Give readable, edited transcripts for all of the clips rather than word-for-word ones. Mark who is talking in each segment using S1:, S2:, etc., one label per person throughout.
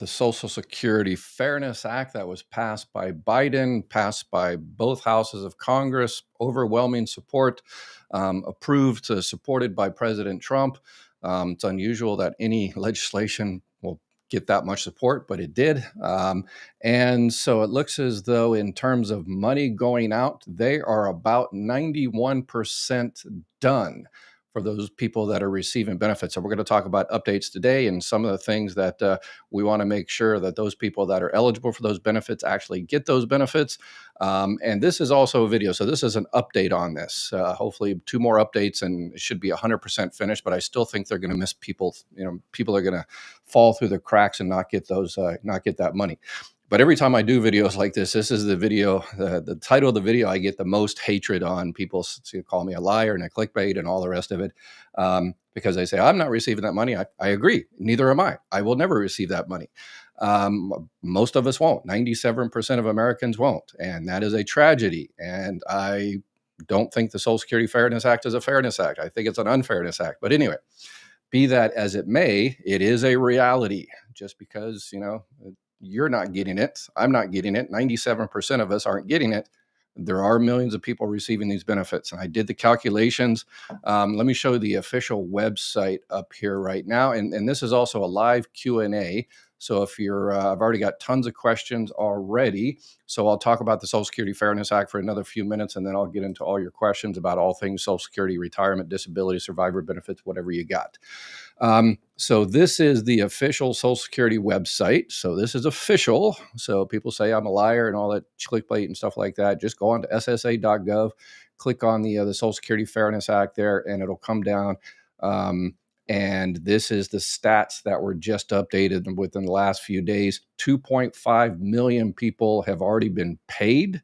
S1: the Social Security Fairness Act that was passed by Biden, passed by both houses of Congress, overwhelming support, approved, supported by President Trump. It's unusual that any legislation will get that much support, but it did. And so it looks as though in terms of money going out, they are about 91% done for those people that are receiving benefits. So we're going to talk about updates today and some of the things that we want to make sure that those people that are eligible for those benefits actually get those benefits. And this is also a video. So this is an update on this. Hopefully 2 more updates and it should be 100% finished, but I still think they're going to miss people. People are going to fall through the cracks and not get that money. But every time I do videos like this is the video, the title of the video I get the most hatred on. People call me a liar and a clickbait and all the rest of it because they say, I'm not receiving that money. I agree. Neither am I. I will never receive that money. Most of us won't. 97% of Americans won't. And that is a tragedy. And I don't think the Social Security Fairness Act is a fairness act. I think it's an unfairness act. But anyway, be that as it may, it is a reality. Just because, you're not getting it, I'm not getting it, 97% of us aren't getting it, there are millions of people receiving these benefits. And I did the calculations. Let me show the official website up here right now. And this is also a live Q&A. So if you're, I've already got tons of questions already. So I'll talk about the Social Security Fairness Act for another few minutes, and then I'll get into all your questions about all things Social Security, retirement, disability, survivor benefits, whatever you got. So this is the official Social Security website. So this is official. So people say I'm a liar and all that clickbait and stuff like that. Just go on to SSA.gov, click on the Social Security Fairness Act there, and it'll come down. And this is the stats that were just updated within the last few days. 2.5 million people have already been paid.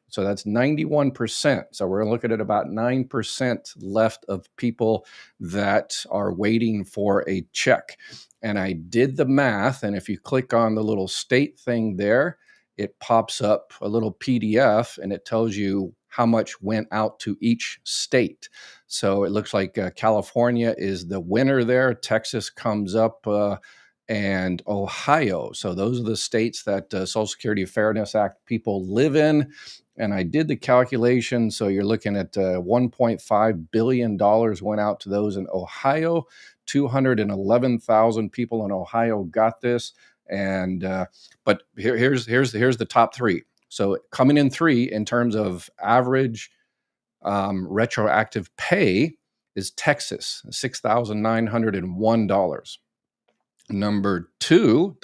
S1: So that's 91%. So we're looking at about 9% left of people that are waiting for a check. And I did the math. And if you click on the little state thing there, it pops up a little PDF and it tells you how much went out to each state. So it looks like California is the winner there. Texas comes up and Ohio. So those are the states that Social Security Fairness Act people live in. And I did the calculation. So you're looking at $1.5 billion went out to those in Ohio. 211,000 people in Ohio got this. And but here's the top 3. So coming in 3 in terms of average retroactive pay is Texas, $6,901. Number 2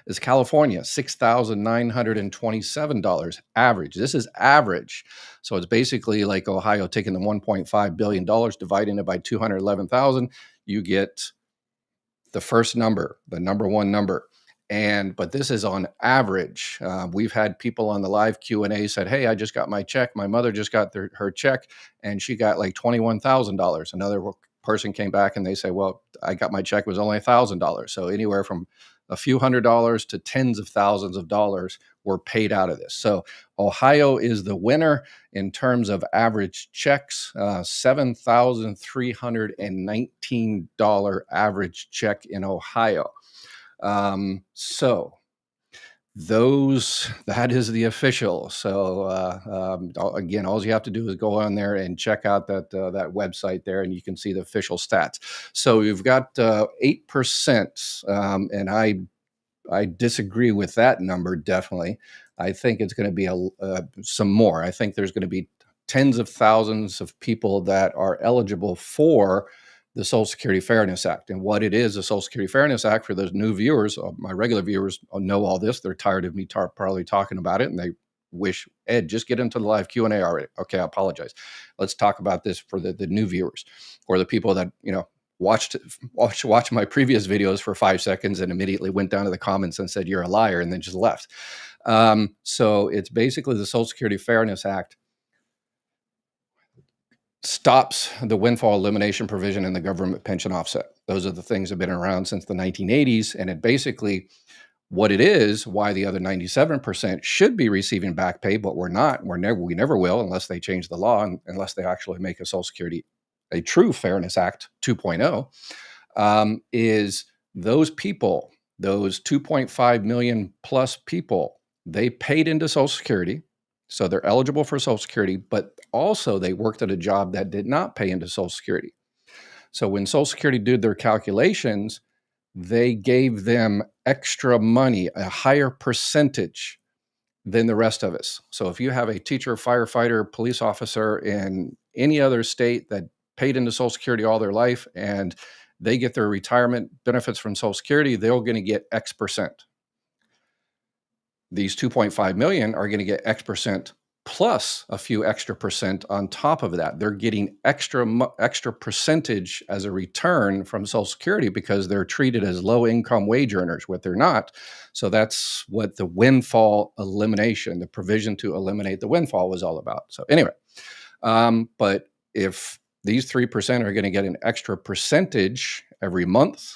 S1: is California, $6,927 average. This is average. So it's basically like Ohio taking the $1.5 billion, dividing it by 211,000. You get the first number, the number 1 number. But this is on average. We've had people on the live Q&A said, hey, I just got my check. My mother just got her check and she got like $21,000. Another person came back and they say, well, I got my check, it was only $1,000. So anywhere from a few $100s to tens of thousands of dollars were paid out of this. So Ohio is the winner in terms of average checks, $7,319 average check in Ohio. So that is the official. So again, all you have to do is go on there and check out that website there, and you can see the official stats. So you've got 8%, and I disagree with that number. Definitely, I think it's going to be some more. I think there's going to be tens of thousands of people that are eligible for the Social Security Fairness Act. And what it is, the Social Security Fairness Act, for those new viewers, my regular viewers know all this. They're tired of me probably talking about it, and they wish, Ed, just get into the live Q&A already. Okay, I apologize. Let's talk about this for the new viewers, or the people that, watched my previous videos for 5 seconds and immediately went down to the comments and said, you're a liar, and then just left. So it's basically the Social Security Fairness Act stops the windfall elimination provision in the government pension offset. Those are the things that have been around since the 1980s. And it basically, what it is, why the other 97% should be receiving back pay, but we're not. We never will unless they change the law and unless they actually make a Social Security, a true Fairness Act 2.0, is those people those 2.5 million plus people, they paid into Social Security. So they're eligible for Social Security, but also they worked at a job that did not pay into Social Security. So when Social Security did their calculations, they gave them extra money, a higher percentage than the rest of us. So if you have a teacher, firefighter, police officer in any other state that paid into Social Security all their life and they get their retirement benefits from Social Security, they're going to get X percent. These 2.5 million are going to get X percent plus a few extra percent on top of that. They're getting extra percentage as a return from Social Security because they're treated as low income wage earners, what they're not. So that's what the windfall elimination, the provision to eliminate the windfall was all about. So anyway, but if these 3% are going to get an extra percentage every month,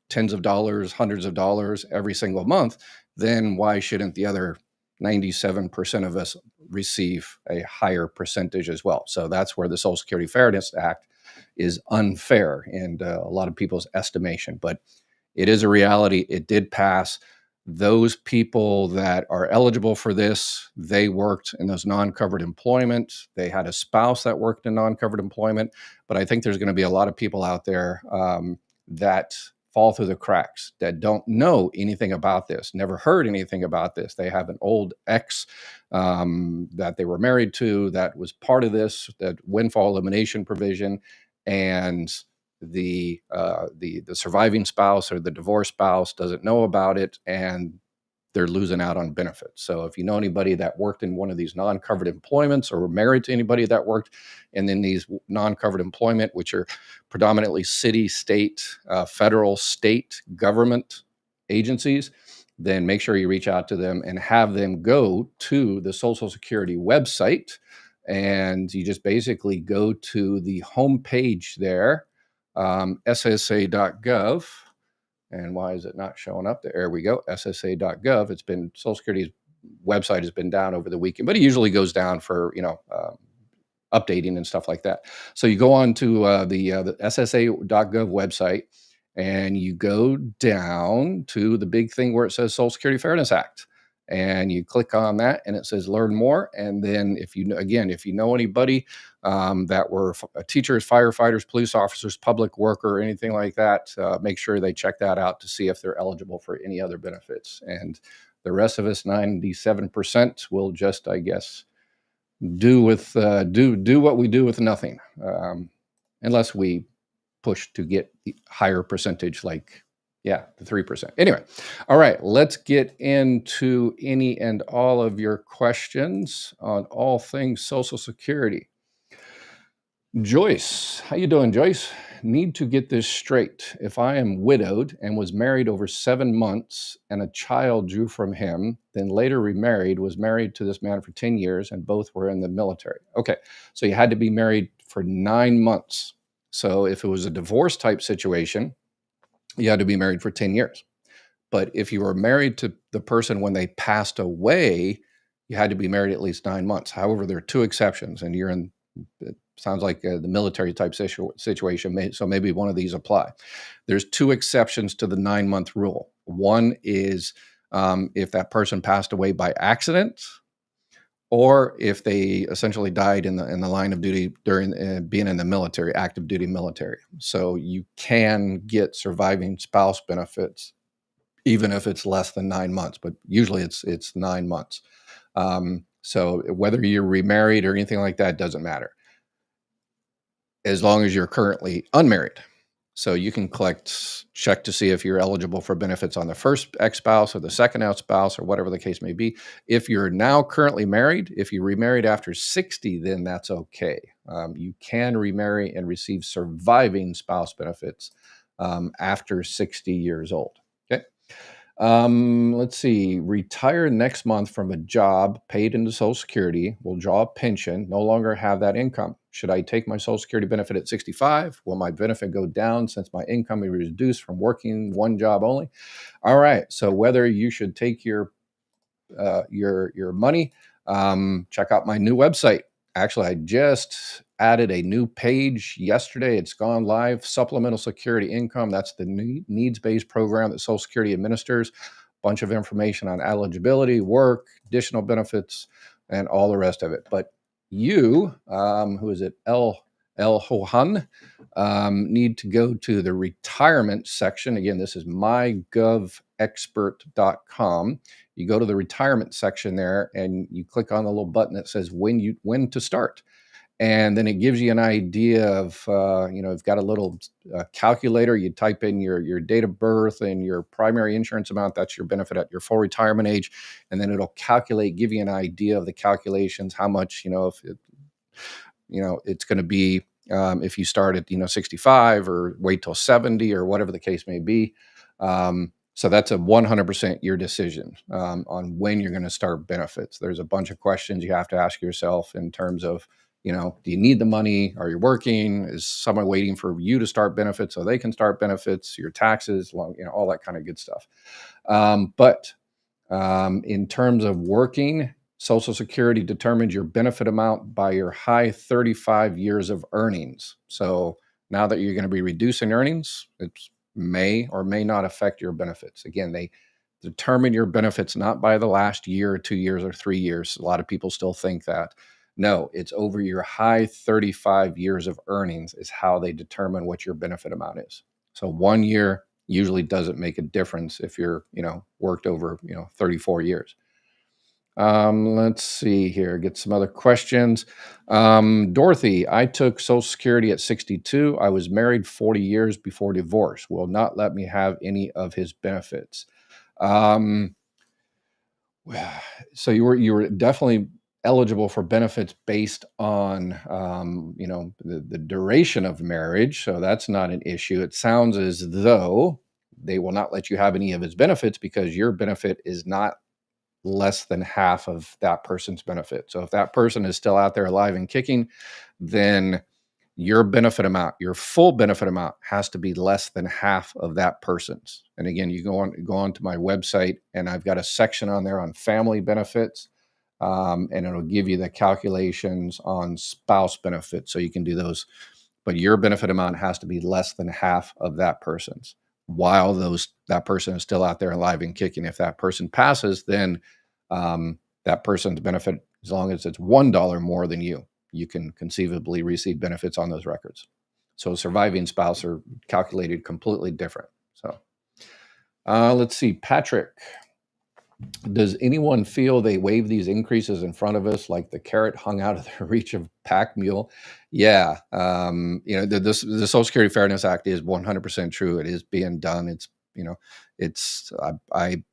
S1: tens of dollars, hundreds of dollars every single month, then why shouldn't the other 97% of us receive a higher percentage as well? So that's where the Social Security Fairness Act is unfair in a lot of people's estimation. But it is a reality. It did pass. Those people that are eligible for this, they worked in those non-covered employment. They had a spouse that worked in non-covered employment. But I think there's going to be a lot of people out there that fall through the cracks, that don't know anything about this, never heard anything about this. They have an old ex that they were married to that was part of this, that windfall elimination provision, and the surviving spouse or the divorced spouse doesn't know about it, and they're losing out on benefits. So if you know anybody that worked in one of these non-covered employments or were married to anybody that worked in these non-covered employment, which are predominantly city, state, federal, state government agencies, then make sure you reach out to them and have them go to the Social Security website. And you just basically go to the homepage there, SSA.gov. And why is it not showing up? There we go, SSA.gov. It's been, Social Security's website has been down over the weekend, but it usually goes down for, updating and stuff like that. So you go on to the SSA.gov website and you go down to the big thing where it says Social Security Fairness Act. And you click on that and it says learn more. And then if you know anybody that were teachers, firefighters, police officers, public worker, anything like that, make sure they check that out to see if they're eligible for any other benefits. And the rest of us, 97%, will just, I guess, do what we do with nothing, unless we push to get the higher percentage, like the 3%. Anyway, all right, let's get into any and all of your questions on all things Social Security. Joyce, how you doing, Joyce? Need to get this straight. If I am widowed and was married over 7 months and a child drew from him, then later remarried, was married to this man for 10 years and both were in the military. Okay, so you had to be married for 9 months. So if it was a divorce type situation, you had to be married for 10 years. But if you were married to the person when they passed away, you had to be married at least 9 months. However, there are two exceptions, and you're in, it sounds like the military type situation, so maybe one of these apply. There's two exceptions to the 9-month rule. One is if that person passed away by accident, or if they essentially died in the line of duty during being in the military, active duty military. So you can get surviving spouse benefits, even if it's less than 9 months, but usually it's 9 months. So whether you're remarried or anything like that doesn't matter, as long as you're currently unmarried. So you can check to see if you're eligible for benefits on the first ex-spouse or the second ex-spouse or whatever the case may be. If you're now currently married, if you remarried after 60, then that's okay. You can remarry and receive surviving spouse benefits after 60 years old. Okay. Let's see. Retire next month from a job paid into Social Security, will draw a pension, no longer have that income. Should I take my Social Security benefit at 65? Will my benefit go down since my income is reduced from working one job only? All right. So whether you should take your money, check out my new website. Actually, I just added a new page yesterday. It's gone live. Supplemental Security Income. That's the needs-based program that Social Security administers. Bunch of information on eligibility, work, additional benefits, and all the rest of it. But you, who is it? El Hohan, need to go to the retirement section. Again, this is mygovexpert.com. You go to the retirement section there and you click on the little button that says when to start. And then it gives you an idea of, you've got a little calculator. You type in your date of birth and your primary insurance amount. That's your benefit at your full retirement age. And then it'll give you an idea of the calculations, how much, it's going to be if you start at 65 or wait till 70 or whatever the case may be. So that's a 100% your decision on when you're going to start benefits. There's a bunch of questions you have to ask yourself in terms of, do you need the money? Are you working? Is someone waiting for you to start benefits so they can start benefits? Your taxes, all that kind of good stuff. But in terms of working, Social Security determines your benefit amount by your high 35 years of earnings. So now that you're going to be reducing earnings, it may or may not affect your benefits. Again, they determine your benefits not by the last year or 2 years or 3 years. A lot of people still think that. No, it's over your high 35 years of earnings is how they determine what your benefit amount is. So 1 year usually doesn't make a difference if you're, worked over, 34 years. Let's see here, get some other questions. Dorothy, I took Social Security at 62. I was married 40 years before divorce. Will not let me have any of his benefits. So you were definitely eligible for benefits based on, the duration of marriage. So that's not an issue. It sounds as though they will not let you have any of his benefits because your benefit is not less than half of that person's benefit. So if that person is still out there alive and kicking, then your benefit amount, your full benefit amount has to be less than half of that person's. And again, you go on to my website and I've got a section on there on family benefits. And it'll give you the calculations on spouse benefits. So you can do those, but your benefit amount has to be less than half of that person's while that person is still out there alive and kicking. If that person passes, then that person's benefit, as long as it's $1 more than you can conceivably receive benefits on those records. So surviving spouse are calculated completely different. So let's see, Patrick. Does anyone feel they wave these increases in front of us like the carrot hung out of the reach of pack mule? Yeah. The Social Security Fairness Act is 100% true. It is being done. I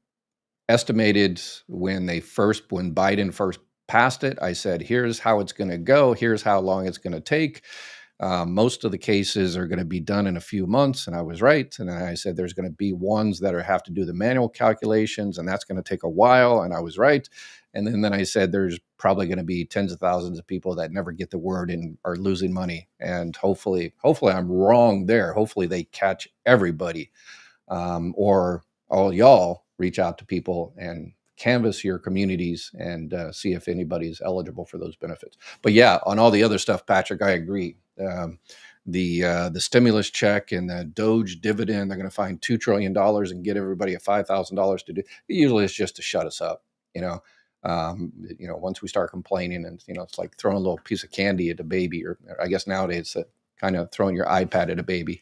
S1: estimated when Biden first passed it, I said, here's how it's going to go. Here's how long it's going to take. Most of the cases are going to be done in a few months, and I was right. And then I said there's going to be ones that have to do the manual calculations, and that's going to take a while, and I was right. And then I said there's probably going to be tens of thousands of people that never get the word and are losing money. And hopefully I'm wrong there. Hopefully they catch everybody, or all y'all reach out to people and canvass your communities and see if anybody's eligible for those benefits. But yeah, on all the other stuff, Patrick, I agree. The stimulus check and the Doge dividend, they're going to find $2 trillion and get everybody at $5,000 to do. Usually it's just to shut us up. Once we start complaining and, it's like throwing a little piece of candy at a baby, or I guess nowadays it's kind of throwing your iPad at a baby,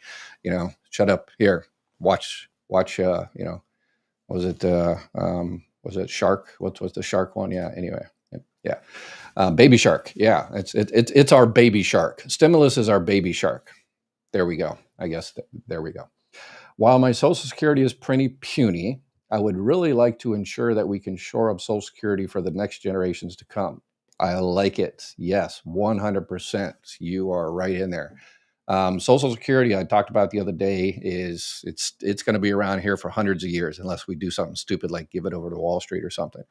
S1: shut up here, watch, was it Shark? What's the shark one? Yeah. Anyway. Yeah. Baby shark. Yeah. It's our baby shark. Stimulus is our baby shark. There we go. I guess there we go. While my Social Security is pretty puny, I would really like to ensure that we can shore up Social Security for the next generations to come. I like it. Yes, 100%. You are right in there. Social Security, I talked about the other day, it's going to be around here for hundreds of years, unless we do something stupid like give it over to Wall Street or something.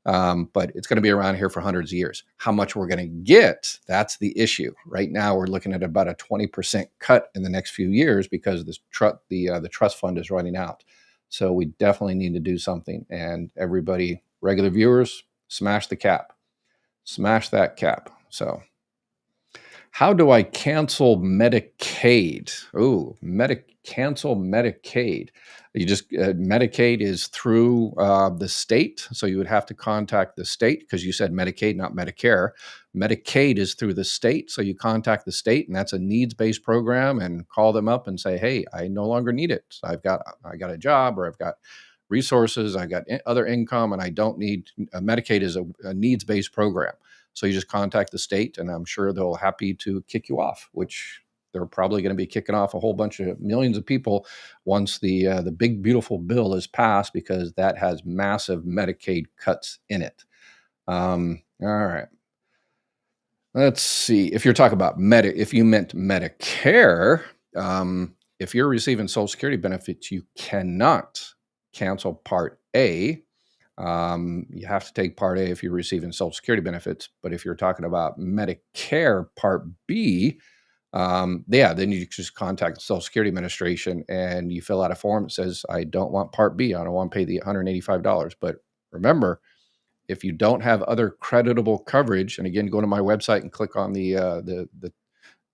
S1: But it's going to be around here for hundreds of years. How much we're going to get, that's the issue. Right now, we're looking at about a 20% cut in the next few years because the trust fund is running out. So we definitely need to do something. And everybody, regular viewers, smash the cap. Smash that cap. So How do I cancel Medicaid? Oh, cancel Medicaid. You just Medicaid is through the state, so you would have to contact the state because you said Medicaid, not Medicare. Medicaid is through the state, so you contact the state, and that's a needs-based program, and call them up and say, "Hey, I no longer need it. I got a job, or I've got resources, I got other income, and I don't need." Medicaid is a needs-based program. So you just contact the state, and I'm sure they'll happy to kick you off, which they're probably going to be kicking off a whole bunch of millions of people once the big beautiful bill is passed, because that has massive Medicaid cuts in it. All right. Let's see. If you're talking about if you meant Medicare, if you're receiving Social Security benefits, you cannot cancel Part A. You have to take Part A if you're receiving Social Security benefits. But if you're talking about Medicare Part B, then you just contact the Social Security Administration and you fill out a form that says, "I don't want Part B. I don't want to pay the $185. But remember, if you don't have other creditable coverage, and again, go to my website and click on the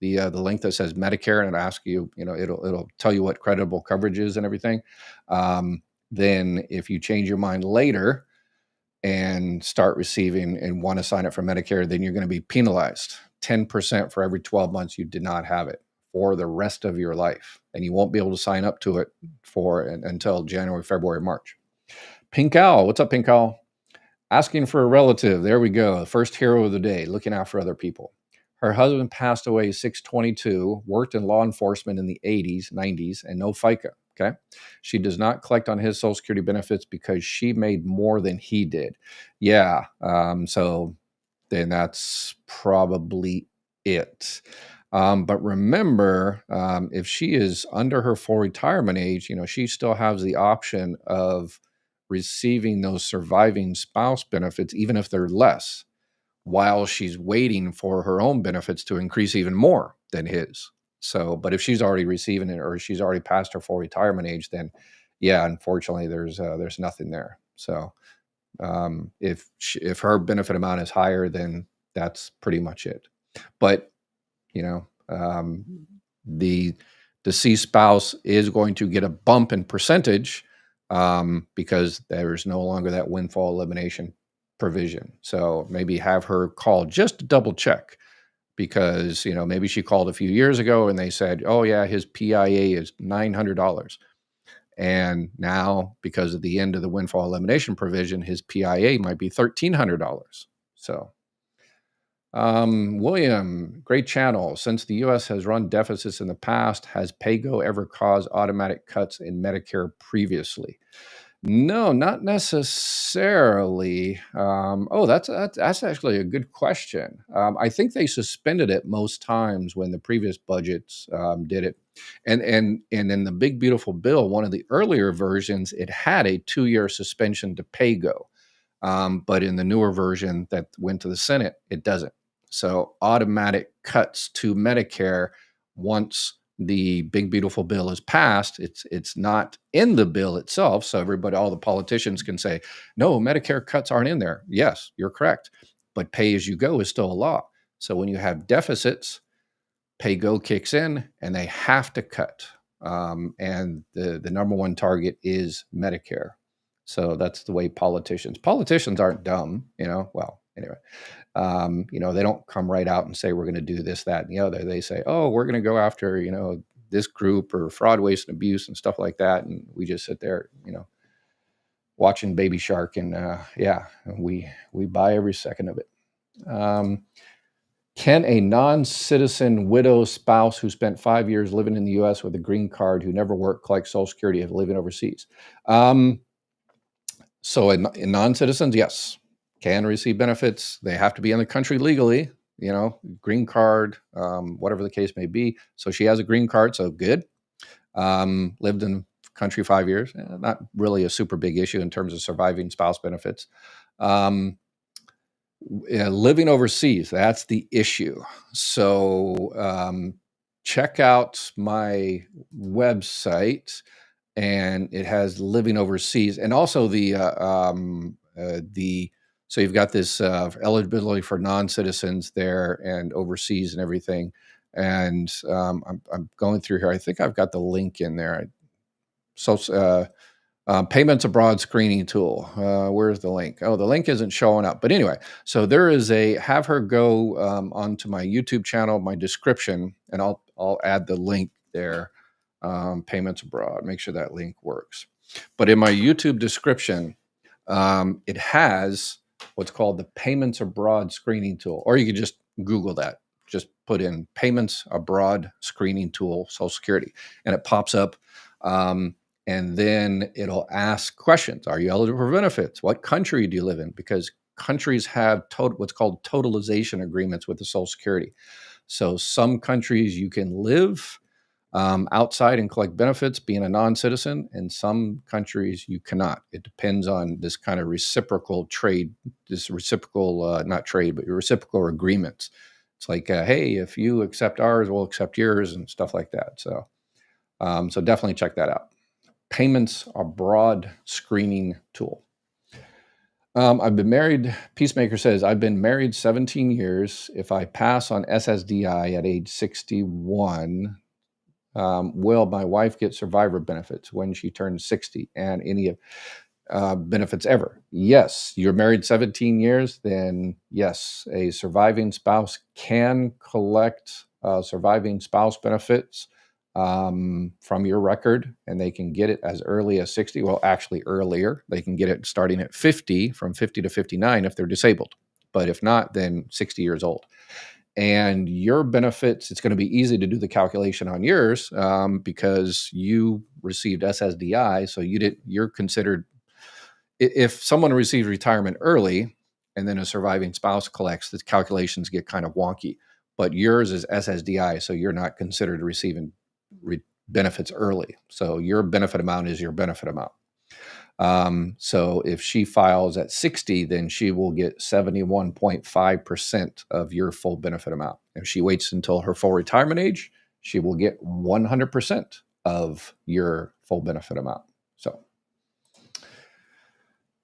S1: link that says Medicare, and it'll ask you, it'll tell you what creditable coverage is and everything. Then if you change your mind later and start receiving and want to sign up for Medicare, then you're going to be penalized 10% for every 12 months you did not have it for the rest of your life. And you won't be able to sign up to it until January, February, March. Pink Owl, what's up, Pink Owl? Asking for a relative. There we go. The first hero of the day, looking out for other people. Her husband passed away 6/22, worked in law enforcement in the 80s, 90s, and no FICA. Okay. She does not collect on his Social Security benefits because she made more than he did. Yeah. So then that's probably it. But remember, if she is under her full retirement age, she still has the option of receiving those surviving spouse benefits, even if they're less, while she's waiting for her own benefits to increase even more than his. So, but if she's already receiving it, or she's already past her full retirement age, then yeah, unfortunately, there's nothing there. So, if her benefit amount is higher, then that's pretty much it. But the deceased spouse is going to get a bump in percentage because there's no longer that windfall elimination provision. So maybe have her call just to double check, because maybe she called a few years ago and they said, "Oh yeah, his PIA is $900." And now, because of the end of the windfall elimination provision, his PIA might be $1,300. So, William, great channel. Since the U.S. has run deficits in the past, has PAYGO ever caused automatic cuts in Medicare previously? No, not necessarily. That's actually a good question. I think they suspended it most times when the previous budgets did it, and in the big beautiful bill, one of the earlier versions, it had a 2-year suspension to PAYGO, but in the newer version that went to the Senate, it doesn't. So automatic cuts to Medicare once the big beautiful bill is passed. It's not in the bill itself, so all the politicians can say, "No, Medicare cuts aren't in there." Yes, you're correct, but pay as you go is still a law. So when you have deficits, PAYGO kicks in and they have to cut, and the number one target is Medicare. So that's the way politicians aren't dumb, well, anyway. They don't come right out and say, "We're going to do this, that, and the other." They say, "Oh, we're going to go after, this group, or fraud, waste, and abuse, and stuff like that." And we just sit there, watching Baby Shark, and we buy every second of it. Can a non-citizen widow spouse who spent 5 years living in the U.S. with a green card, who never worked, collect Social Security if living overseas? So in non-citizens, yes, can receive benefits. They have to be in the country legally, green card, whatever the case may be. So she has a green card, so good. Lived in the country 5 years. Not really a super big issue in terms of surviving spouse benefits. Living overseas, that's the issue. So check out my website, and it has living overseas, and also the So you've got this eligibility for non-citizens there and overseas and everything. And I'm going through here. I think I've got the link in there. So payments abroad screening tool. Where's the link? Oh, the link isn't showing up. But anyway, so there is have her go onto my YouTube channel, my description, and I'll add the link there. Payments abroad. Make sure that link works. But in my YouTube description, it has what's called the payments abroad screening tool, or you could just Google that. Just put in payments abroad screening tool, Social Security, and it pops up. And then it'll ask questions. Are you eligible for benefits? What country do you live in? Because countries have what's called totalization agreements with the Social Security. So some countries you can live outside and collect benefits being a non-citizen, and some countries you cannot. It depends on this kind of reciprocal trade, this reciprocal, not trade, but reciprocal agreements. It's like, hey, if you accept ours, we'll accept yours and stuff like that. So, so definitely check that out. Payments abroad screening tool. I've been married. Peacemaker says, I've been married 17 years. If I pass on SSDI at age 61, will my wife get survivor benefits when she turns 60 and any benefits ever? Yes. You're married 17 years, then yes, a surviving spouse can collect surviving spouse benefits from your record, and they can get it as early as 60. Well, actually earlier. They can get it starting at 50, from 50 to 59 if they're disabled. But if not, then 60 years old. And your benefits, it's going to be easy to do the calculation on yours because you received SSDI. So you're considered, if someone receives retirement early and then a surviving spouse collects, the calculations get kind of wonky. But yours is SSDI, so you're not considered receiving benefits early. So your benefit amount is your benefit amount. So if she files at 60, then she will get 71.5% of your full benefit amount. If she waits until her full retirement age, she will get 100% of your full benefit amount. So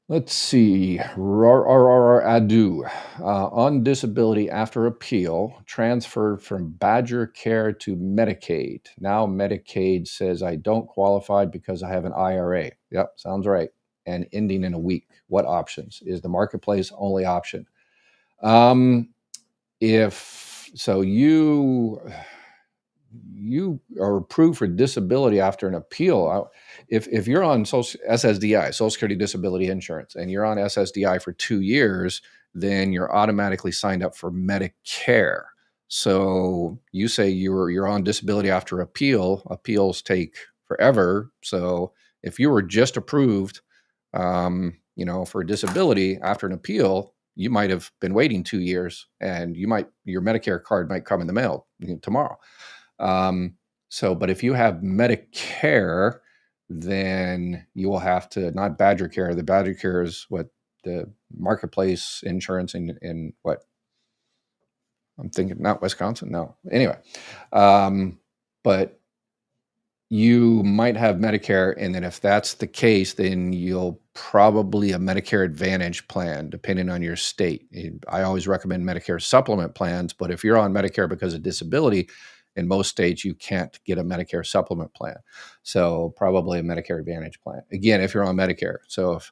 S1: let's see. Adu. On disability after appeal, transferred from Badger Care to Medicaid. Now Medicaid says I don't qualify because I have an IRA. Yep, sounds right. And ending in a week. What options? Is the marketplace only option? If so, you are approved for disability after an appeal. If you're on SSDI, Social Security Disability Insurance, and you're on SSDI for 2 years, then you're automatically signed up for Medicare. So you say you're on disability after appeal. Appeals take forever. So if you were just approved, for disability after an appeal, you might have been waiting 2 years, and your Medicare card might come in the mail tomorrow. But if you have Medicare, then you will have to, not Badger Care. The Badger Care is what the marketplace insurance in what I'm thinking, not Wisconsin. No. Anyway. But you might have Medicare. And then if that's the case, then you'll probably a Medicare Advantage plan, depending on your state. I always recommend Medicare supplement plans, but if you're on Medicare because of disability, in most states, you can't get a Medicare supplement plan. So probably a Medicare Advantage plan. Again, if you're on Medicare. So if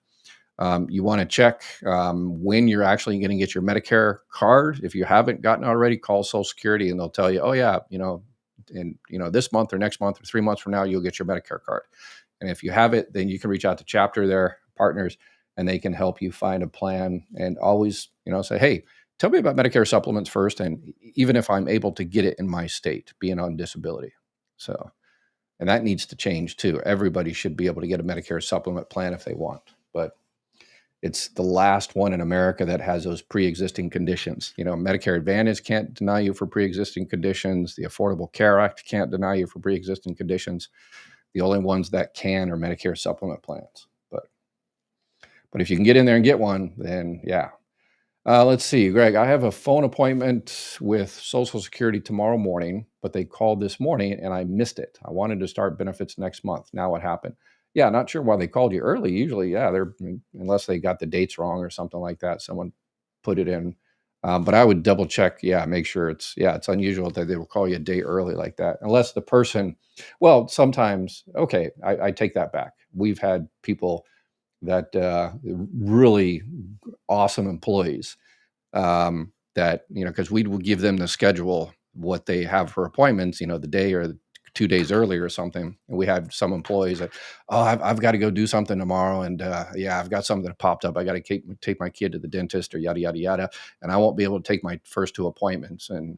S1: you want to check when you're actually going to get your Medicare card, if you haven't gotten it already, call Social Security and they'll tell you, oh yeah, in this month or next month or 3 months from now, you'll get your Medicare card. And if you have it, then you can reach out to Chapter, their partners, and they can help you find a plan. And always, say, hey, tell me about Medicare supplements first. And even if I'm able to get it in my state, being on disability. So, and that needs to change too. Everybody should be able to get a Medicare supplement plan if they want, but it's the last one in America that has those pre-existing conditions. Medicare Advantage can't deny you for pre-existing conditions. The Affordable Care Act can't deny you for pre-existing conditions. The only ones that can are Medicare supplement plans. But if you can get in there and get one, then yeah. Let's see, Greg, I have a phone appointment with Social Security tomorrow morning, but they called this morning and I missed it. I wanted to start benefits next month. Now what happened? Yeah, not sure why they called you early. Usually, yeah, they're unless they got the dates wrong or something like that. Someone put it in. But I would double check, yeah, make sure it's unusual that they will call you a day early like that. Unless the person, well, sometimes, okay, I take that back. We've had people that really awesome employees that, because we will give them the schedule, what they have for appointments, the day or 2 days earlier or something. And we had some employees that, oh, I've got to go do something tomorrow. And yeah, I've got something that popped up. I got to take my kid to the dentist or yada, yada, yada. And I won't be able to take my first two appointments. And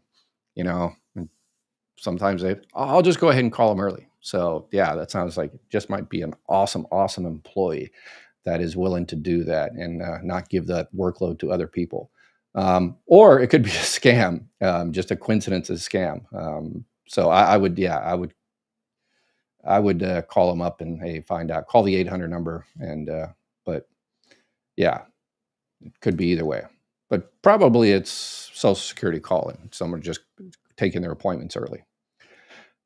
S1: sometimes I'll just go ahead and call them early. So yeah, that sounds like it just might be an awesome, awesome employee that is willing to do that and not give that workload to other people. Or it could be a scam, just a coincidence as a scam. So I would call them up and, hey, find out, call the 800 number. But yeah, it could be either way. But probably it's Social Security calling. Someone just taking their appointments early.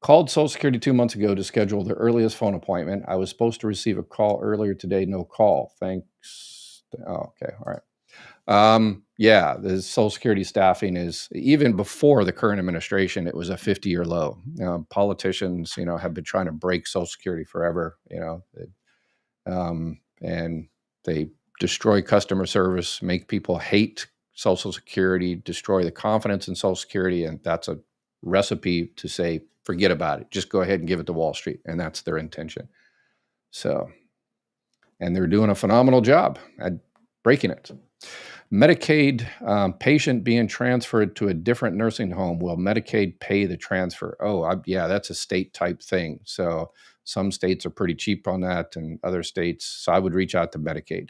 S1: Called Social Security 2 months ago to schedule the earliest phone appointment. I was supposed to receive a call earlier today. No call. Thanks. Oh, okay. All right. Yeah, the Social Security staffing is, even before the current administration, it was a 50-year low. Politicians, have been trying to break Social Security forever, and they destroy customer service, make people hate Social Security, destroy the confidence in Social Security. And that's a recipe to say, forget about it. Just go ahead and give it to Wall Street. And that's their intention. So, and they're doing a phenomenal job at breaking it. Medicaid patient being transferred to a different nursing home. Will Medicaid pay the transfer? Oh, yeah, that's a state type thing. So some states are pretty cheap on that, and other states. So I would reach out to Medicaid.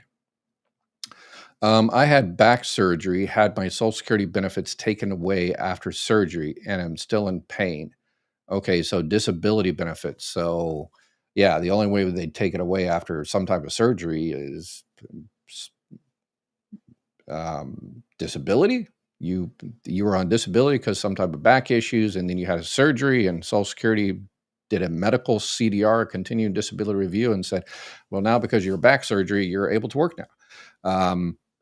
S1: I had back surgery, had my Social Security benefits taken away after surgery, and I'm still in pain. Okay, so disability benefits. So yeah, the only way they'd take it away after some type of surgery is disability. You were on disability because some type of back issues, and then you had a surgery, and Social Security did a medical CDR, continuing disability review, and said, well, now because of your back surgery, you're able to work now.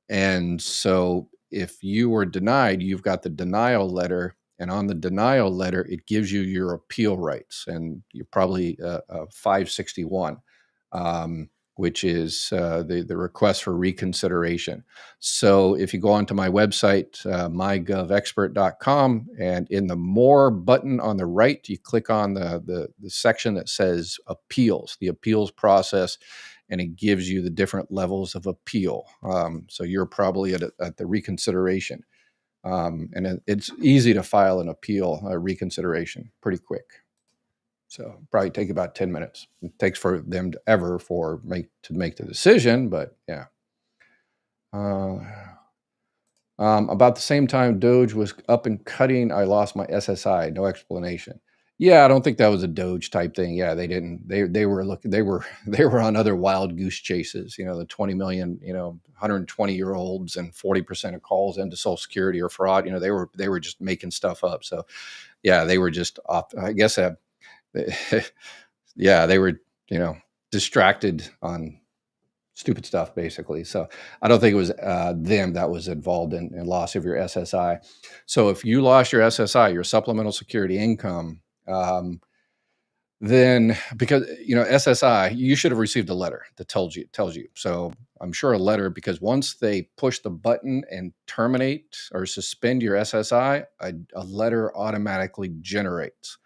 S1: And so if you were denied, you've got the denial letter, and on the denial letter, it gives you your appeal rights, and you're probably 561. Which is the request for reconsideration. So if you go onto my website, mygovexpert.com, and in the More button on the right, you click on the section that says Appeals, the appeals process, and it gives you the different levels of appeal. So you're probably at the reconsideration. And it's easy to file an appeal, reconsideration, pretty quick. So probably take about 10 minutes. It takes for them to make the decision, but yeah. About the same time Doge was up and cutting, I lost my SSI. No explanation. Yeah, I don't think that was a Doge type thing. Yeah, they didn't. They were looking. They were they were on other wild goose chases. The 20 million, 120-year-olds, and 40% of calls into Social Security or fraud. They were just making stuff up. So yeah, they were just off. I guess yeah, they were, distracted on stupid stuff, basically. So I don't think it was them that was involved in loss of your SSI. So if you lost your SSI, your supplemental security income, then because SSI, you should have received a letter that tells you. So I'm sure a letter, because once they push the button and terminate or suspend your SSI, a letter automatically generates.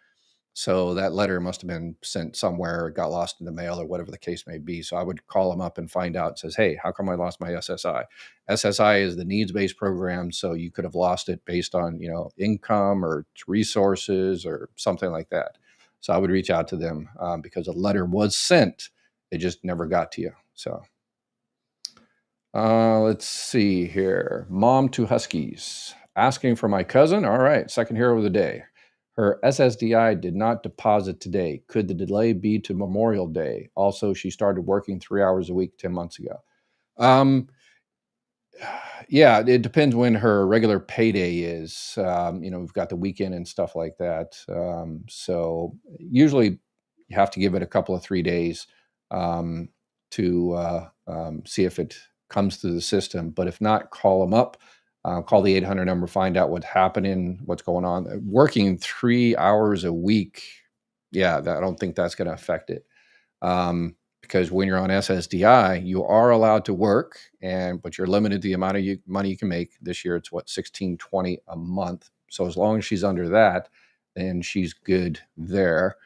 S1: So that letter must have been sent somewhere, got lost in the mail, or whatever the case may be. So I would call them up and find out. It says, hey, how come I lost my SSI? SSI is the needs-based program, so you could have lost it based on income or resources or something like that. So I would reach out to them because a letter was sent. It just never got to you. So let's see here. Mom to Huskies. Asking for my cousin. All right, second hero of the day. Her SSDI did not deposit today. Could the delay be to Memorial Day? Also, she started working 3 hours a week 10 months ago. Yeah, it depends when her regular payday is. We've got the weekend and stuff like that. So usually you have to give it a couple of 3 days. um, to see if it comes through the system. But if not, call them up. Call the 800 number, find out what's happening, what's going on. Working 3 hours a week, yeah, I don't think that's going to affect it. Because when you're on SSDI, you are allowed to work, but you're limited to the amount of money you can make. This year, it's what, $16.20 a month. So as long as she's under that, then she's good there.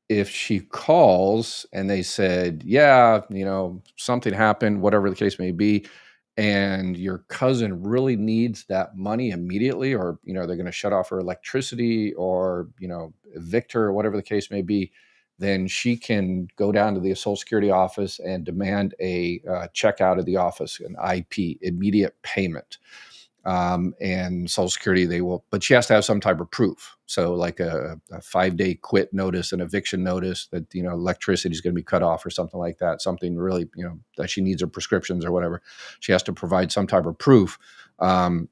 S1: If she calls and they said, yeah, something happened, whatever the case may be, and your cousin really needs that money immediately, or, they're going to shut off her electricity or, evict her or whatever the case may be, then she can go down to the Social Security office and demand a check out of the office, an IP, immediate payment. And Social Security, but she has to have some type of proof. So like a 5-day quit notice, an eviction notice that, electricity is going to be cut off or something like that, something really, that she needs her prescriptions or whatever. She has to provide some type of proof. And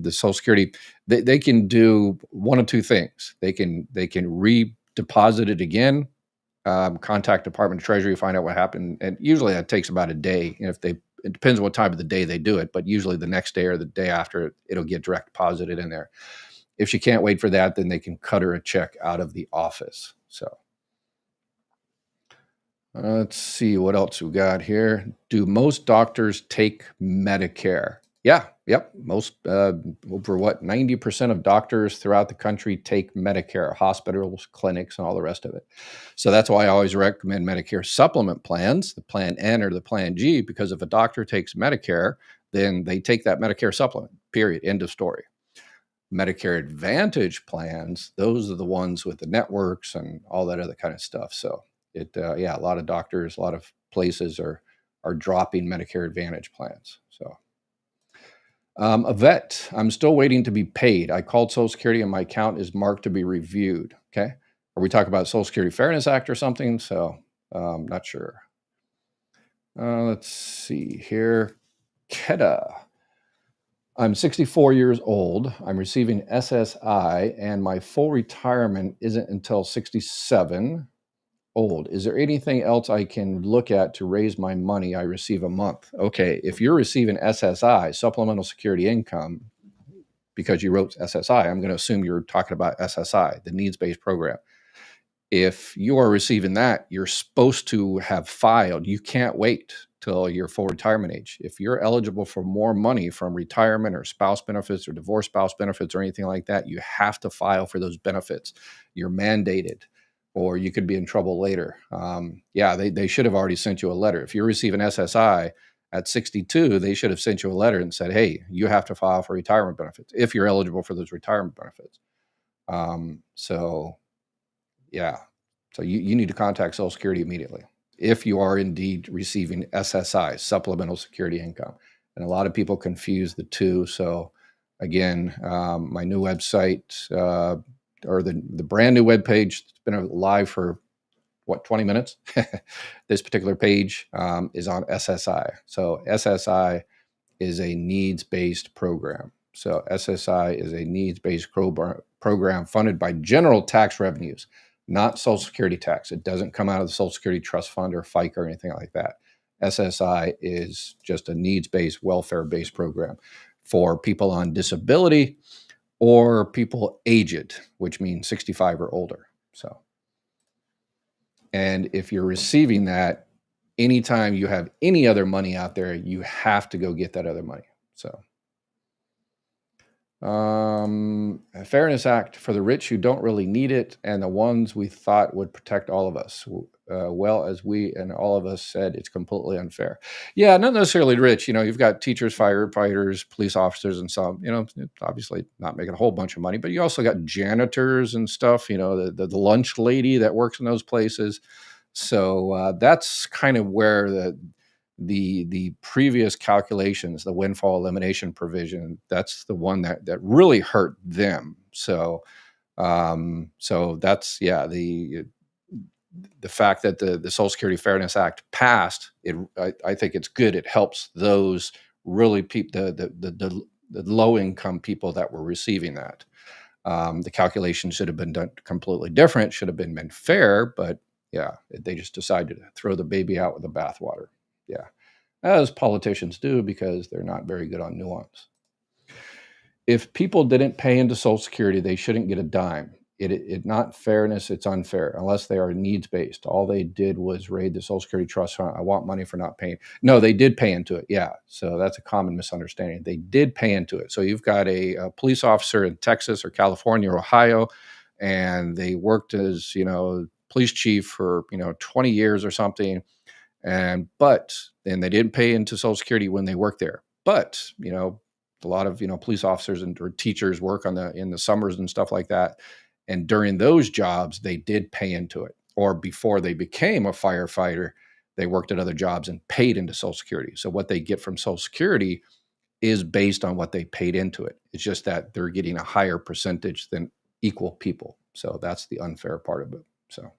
S1: the Social Security, they can do one of two things. They can redeposit it again, contact Department of Treasury, find out what happened. And usually that takes about a day. It depends what time of the day they do it, but usually the next day or the day after, it'll get direct deposited in there. If she can't wait for that, then they can cut her a check out of the office. So let's see what else we got here. Do most doctors take Medicare? Yeah, yep. Most, over 90% of doctors throughout the country take Medicare, hospitals, clinics, and all the rest of it. So that's why I always recommend Medicare supplement plans, the Plan N or the Plan G, because if a doctor takes Medicare, then they take that Medicare supplement, period, end of story. Medicare Advantage plans, those are the ones with the networks and all that other kind of stuff. So a lot of doctors, a lot of places are dropping Medicare Advantage plans. So a vet, I'm still waiting to be paid. I called Social Security and my account is marked to be reviewed. Okay. Are we talking about Social Security Fairness Act or something? So not sure. Let's see here. Keda. I'm 64 years old. I'm receiving SSI and my full retirement isn't until 67 old. Is there anything else I can look at to raise my money I receive a month? Okay, if you're receiving SSI, supplemental security income, because you wrote SSI, I'm going to assume you're talking about SSI, the needs-based program. If you are receiving that, you're supposed to have filed. You can't wait till your full retirement age. If you're eligible for more money from retirement or spouse benefits or divorce spouse benefits or anything like that, you have to file for those benefits. You're mandated, or you could be in trouble later. They should have already sent you a letter. If you're receiving SSI at 62, they should have sent you a letter and said, hey, you have to file for retirement benefits if you're eligible for those retirement benefits. So you need to contact Social Security immediately if you are indeed receiving SSI, supplemental security income. And a lot of people confuse the two. So again, my new website or the brand new webpage, it's been live for 20 minutes? This particular page is on SSI. So SSI is a needs-based program. So SSI is a needs-based program funded by general tax revenues, not Social Security tax. It doesn't come out of the Social Security Trust Fund or FICA or anything like that. SSI is just a needs-based, welfare-based program for people on disability or people aged, which means 65 or older. So, and if you're receiving that, anytime you have any other money out there, you have to go get that other money. So, a Fairness Act for the rich who don't really need it and the ones we thought would protect all of us. Well, as we and all of us said, it's completely unfair. Yeah, not necessarily rich. You've got teachers, firefighters, police officers, and some, obviously not making a whole bunch of money, but you also got janitors and stuff, the lunch lady that works in those places. So that's kind of where the previous calculations, the windfall elimination provision, that's the one that really hurt them. So that's the fact that the Social Security Fairness Act passed. I think it's good. It helps those really the low income people that were receiving that. The calculation should have been done completely different, should have been fair, but yeah, they just decided to throw the baby out with the bathwater. Yeah, as politicians do, because they're not very good on nuance. If people didn't pay into Social Security, they shouldn't get a dime. It not fairness, it's unfair unless they are needs based. All they did was raid the Social Security trust fund. I want money for not paying. No, they did pay into it. Yeah. So that's a common misunderstanding. They did pay into it. So you've got a police officer in Texas or California or Ohio, and they worked as, police chief for, 20 years or something. But then they didn't pay into Social Security when they worked there. But, a lot of, police officers or teachers work in the summers and stuff like that. And during those jobs, they did pay into it. Or before they became a firefighter, they worked at other jobs and paid into Social Security. So what they get from Social Security is based on what they paid into it. It's just that they're getting a higher percentage than equal people. So that's the unfair part of it. So,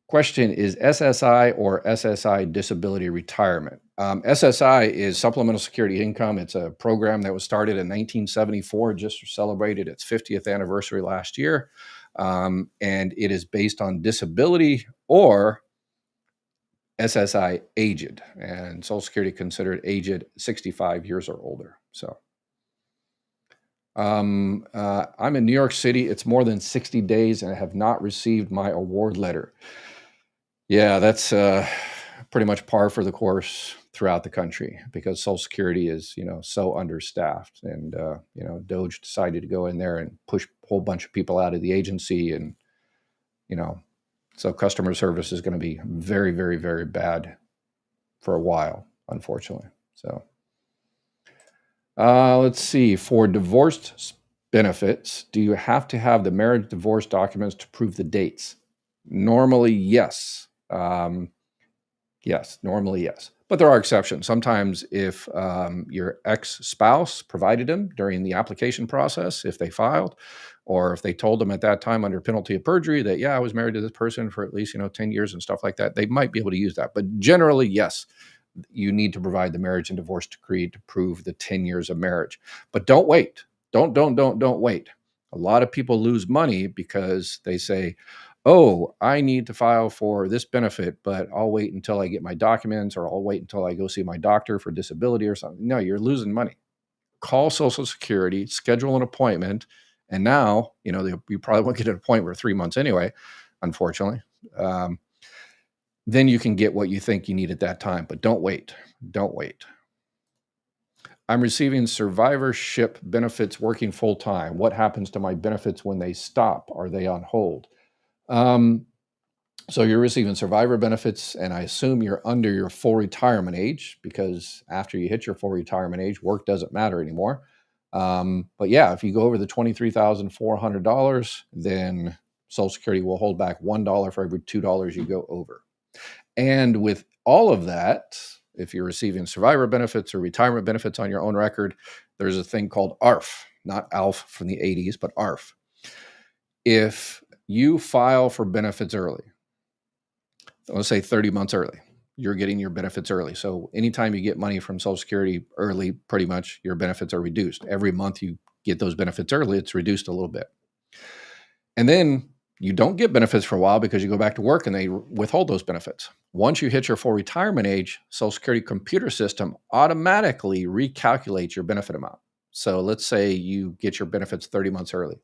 S1: question, is SSI or SSI disability retirement? SSI is supplemental security income. It's a program that was started in 1974, just celebrated its 50th anniversary last year. And it is based on disability or SSI aged, and Social Security considered aged 65 years or older. So I'm in New York City. It's more than 60 days and I have not received my award letter. Yeah, that's pretty much par for the course throughout the country because Social Security is, so understaffed. And, DOJ decided to go in there and push a whole bunch of people out of the agency. And, so customer service is going to be very, very, very bad for a while, unfortunately. So let's see. For divorced benefits, do you have to have the marriage divorce documents to prove the dates? Normally, yes. Yes, normally, yes. But there are exceptions. Sometimes if your ex-spouse provided them during the application process, if they filed, or if they told them at that time under penalty of perjury that, yeah, I was married to this person for at least, 10 years and stuff like that, they might be able to use that. But generally, yes, you need to provide the marriage and divorce decree to prove the 10 years of marriage. But don't wait. Don't wait. A lot of people lose money because they say, oh, I need to file for this benefit, but I'll wait until I get my documents, or I'll wait until I go see my doctor for disability or something. No, you're losing money. Call Social Security, schedule an appointment, and now, you probably won't get an appointment for 3 months anyway, unfortunately. Then you can get what you think you need at that time, but don't wait. Don't wait. I'm receiving survivorship benefits working full time. What happens to my benefits when they stop? Are they on hold? So you're receiving survivor benefits, and I assume you're under your full retirement age, because after you hit your full retirement age, work doesn't matter anymore. But yeah, if you go over the $23,400, then Social Security will hold back $1 for every $2 you go over. And with all of that, if you're receiving survivor benefits or retirement benefits on your own record, there's a thing called ARF, not ALF from the 80s, but ARF. If you file for benefits early, let's say 30 months early, you're getting your benefits early. So anytime you get money from Social Security early, pretty much your benefits are reduced. Every month you get those benefits early, it's reduced a little bit. And then you don't get benefits for a while because you go back to work and they withhold those benefits. Once you hit your full retirement age, Social Security computer system automatically recalculates your benefit amount. So let's say you get your benefits 30 months early,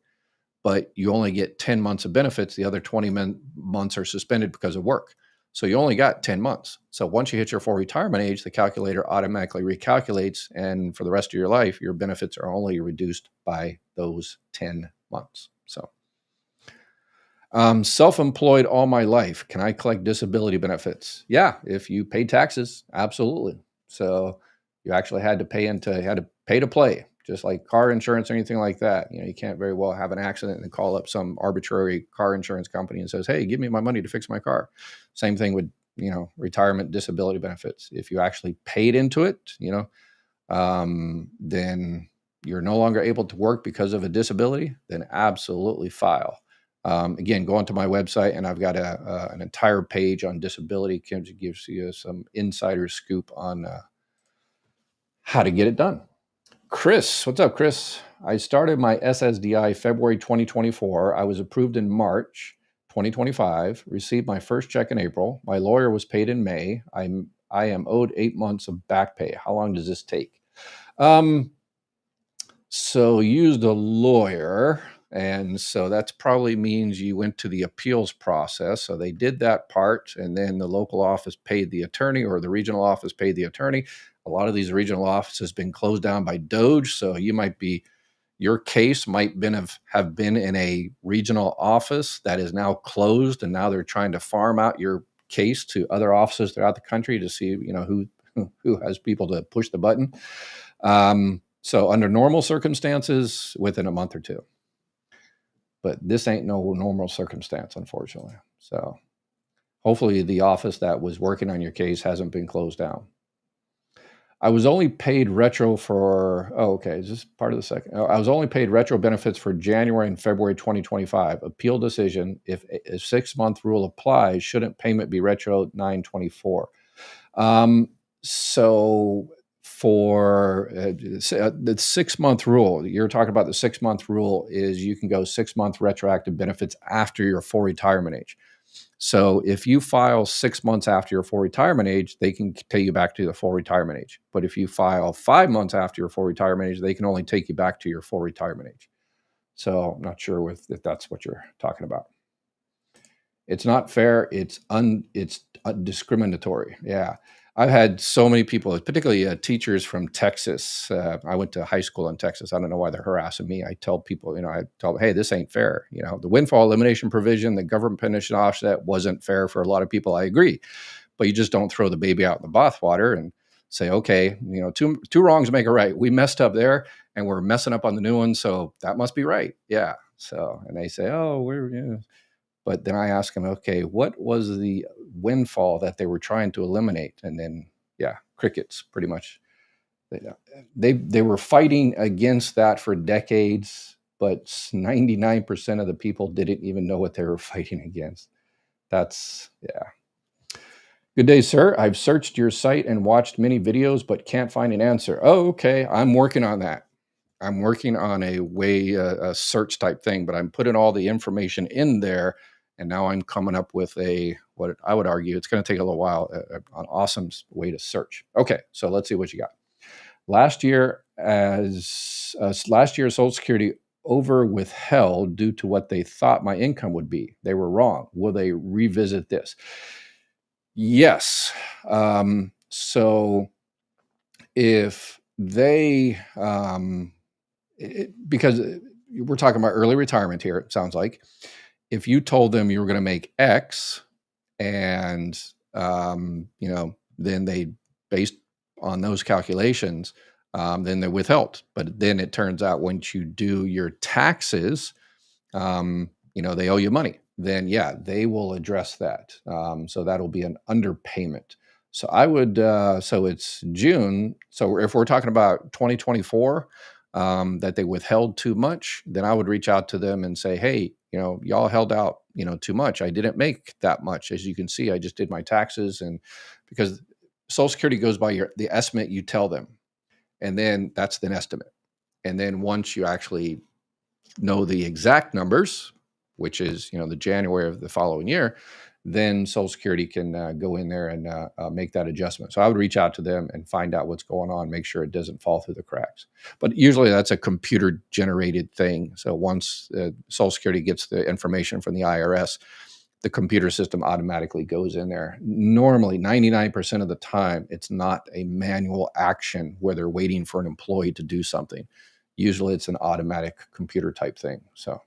S1: but you only get 10 months of benefits. The other 20 months are suspended because of work. So you only got 10 months. So once you hit your full retirement age, the calculator automatically recalculates. And for the rest of your life, your benefits are only reduced by those 10 months. So self-employed all my life. Can I collect disability benefits? Yeah, if you pay taxes, absolutely. So you actually had to pay to play, just like car insurance or anything like that. You can't very well have an accident and call up some arbitrary car insurance company and says, hey, give me my money to fix my car. Same thing with, retirement disability benefits. If you actually paid into it, then you're no longer able to work because of a disability, then absolutely file. Again, go onto my website, and I've got an entire page on disability. It gives you some insider scoop on how to get it done. Chris, what's up, Chris? I started my SSDI February 2024. I was approved in March 2025, received my first check in April. My lawyer was paid in May. I am owed 8 months of back pay. How long does this take? So used a lawyer, and so that probably means you went to the appeals process. So they did that part, and then the local office paid the attorney, or the regional office paid the attorney. A lot of these regional offices have been closed down by Doge, so your case might have been in a regional office that is now closed, and now they're trying to farm out your case to other offices throughout the country to see who has people to push the button. So under normal circumstances, within a month or two. But this ain't no normal circumstance, unfortunately. So hopefully the office that was working on your case hasn't been closed down. I was only paid retro for, is this part of the second? I was only paid retro benefits for January and February 2025. Appeal decision, if a 6-month rule applies, shouldn't payment be retro 9/24? So for the 6-month rule, you're talking about the 6-month rule is you can go 6-month retroactive benefits after your full retirement age. So if you file 6 months after your full retirement age, they can take you back to the full retirement age. But if you file 5 months after your full retirement age, they can only take you back to your full retirement age. So I'm not sure if that's what you're talking about. It's not fair. It's discriminatory. Yeah. I've had so many people, particularly teachers from Texas. I went to high school in Texas. I don't know why they're harassing me. I tell people, hey, this ain't fair. The windfall elimination provision, the government pension offset wasn't fair for a lot of people. I agree. But you just don't throw the baby out in the bathwater and say, okay, two wrongs make a right. We messed up there and we're messing up on the new one. So that must be right. Yeah. So, and they say, but then I ask them, okay, what was the windfall that they were trying to eliminate? And then, crickets, pretty much. They were fighting against that for decades, but 99% of the people didn't even know what they were fighting against. Good day, sir. I've searched your site and watched many videos, but can't find an answer. Oh, okay. I'm working on that. I'm working on a search type thing, but I'm putting all the information in there. And now I'm coming up with what I would argue, it's going to take a little while, an awesome way to search. Okay, so let's see what you got. Last year, Social Security overwithheld due to what they thought my income would be. They were wrong. Will they revisit this? Yes. So if they, because we're talking about early retirement here, it sounds like. If you told them you were going to make X and, then they, based on those calculations, then they withheld. But then it turns out once you do your taxes, they owe you money. Then, they will address that. So that'll be an underpayment. So I would, so it's June. So if we're talking about 2024, that they withheld too much, then I would reach out to them and say, hey, y'all held out, too much. I didn't make that much. As you can see, I just did my taxes. And because Social Security goes by the estimate you tell them. And then that's an estimate. And then once you actually know the exact numbers, which is, the January of the following year, then Social Security can go in there and make that adjustment. So I would reach out to them and find out what's going on, make sure it doesn't fall through the cracks. But usually that's a computer-generated thing. So once Social Security gets the information from the IRS, the computer system automatically goes in there. Normally, 99% of the time, it's not a manual action where they're waiting for an employee to do something. Usually it's an automatic computer type thing. So